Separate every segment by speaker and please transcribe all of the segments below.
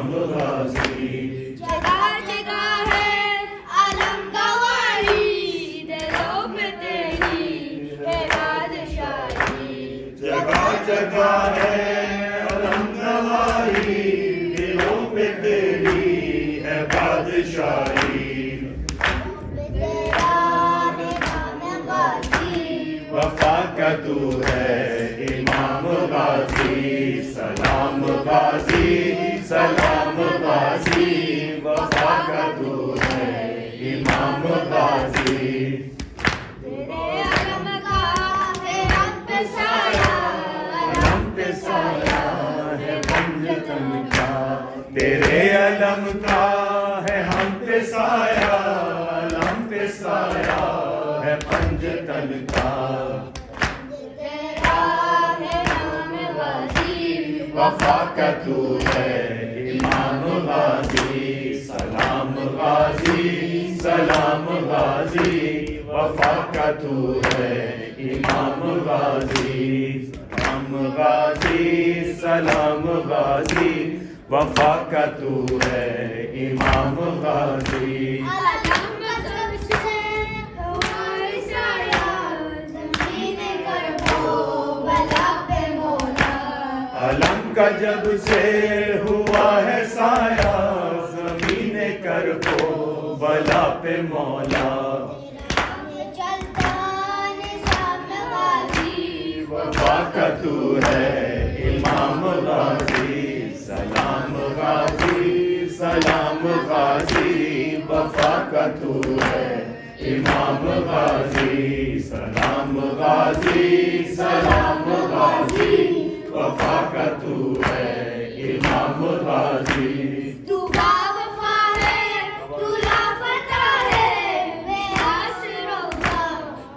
Speaker 1: امام غازی.
Speaker 2: جگہ جگہ ہے علم گواری، دلوں پہ تیری ہے بادشاہی.
Speaker 1: جگہ جگہ ہے علم گواری، دلوں پہ تیری ہے بادشاہی.
Speaker 2: تیرا ہے نام غازی،
Speaker 1: وفا کا تو ہے امام غازی. سلام غازی سلام غازی، وفا کا تو ہے امام غازی.
Speaker 2: تیرے علم کا ہے ہم پہ سایہ،
Speaker 1: علم پہ سایہ ہے پنج تن کا. تیرے علم کا ہے ہم پہ سایہ، علم پہ سایہ ہے پنج تن کا.
Speaker 2: تیرا ہے نام غازی،
Speaker 1: وفا کا تو ہے امام غازی. سلام غازی سلام غازی، وفا کا تو ہے امام غازی. سلام غازی سلام غازی، وفا کا تو ہے امام غازی.
Speaker 2: علم جب سے ہوا سایہ، زمین کر وہ بلا پہ مولا.
Speaker 1: علم کا جب سے ہوا ہے سایہ، زمین کر کو بلا پہ مولا.
Speaker 2: چلتا نظام غازی،
Speaker 1: وفا کا تو ہے امام غازی. سلام غازی سلام غازی، وفا کا تو ہے امام غازی. سلام غازی سلام غازی، وفا کا تو ہے امام غازی.
Speaker 2: تو باوفا ہے تو لاپتہ ہے، بے آسروں کا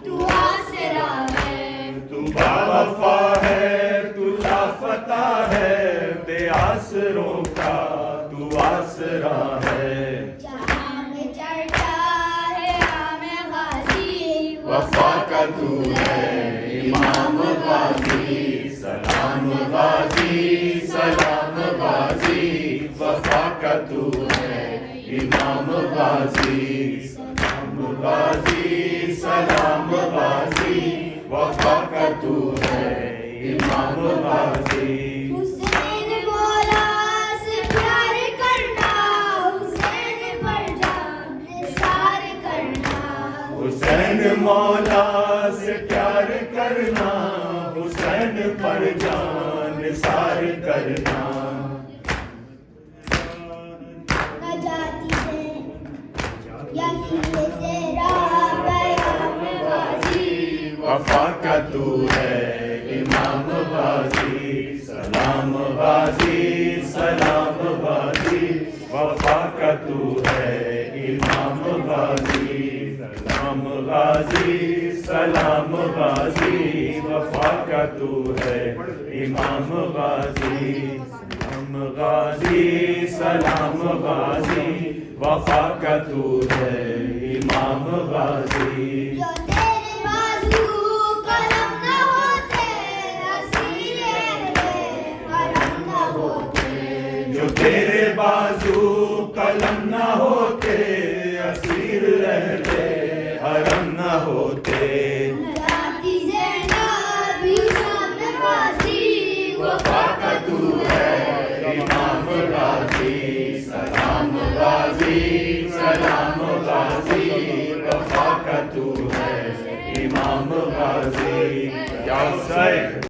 Speaker 2: تو آسرا ہے.
Speaker 1: تو باوفا ہے تو لافتہ ہے، بے آسروں کا تو آسرا ہے.
Speaker 2: جہاں میں چڑھتا ہے عام غازی،
Speaker 1: وفا کا تو ہے امام غازی. سلام غازی سلام غازی، وفا کا تو ہے امام غازی. سلام غازی سلام غازی، وفا کا تو ہے امام غازی.
Speaker 2: حسین مولا سے پیار کرنا، حسین پر جان نثار کرنا.
Speaker 1: حسین مولا سے پیار کرنا، حسین پر جان نثار کرنا.
Speaker 2: نجاتی ہے یہی ہے تیرا پیام غازی،
Speaker 1: وفا کا تو ہے امام غازی. سلام غازی سلام غازی، وفا کا تو ہے امام غازی. سلام غازی سلام غازی، وفا کا تو ہے امام غازی. سلام غازی سلام غازی، وفا کا تو ہے امام غازی.
Speaker 2: جو تیرے بازو قلم نہ ہوتے، اسیر حرم نہ ہوتے.
Speaker 1: جو تیرے بازو قلم نہ ہوتے، اسیر رہتے حرم نہ ہوتے.
Speaker 2: نجاتی زینب حسام غازی،
Speaker 1: وفا کا تو ہے امام غازی. سلام غازی سلام غازی، وفا کا تو ہے امام غازی. یا حسین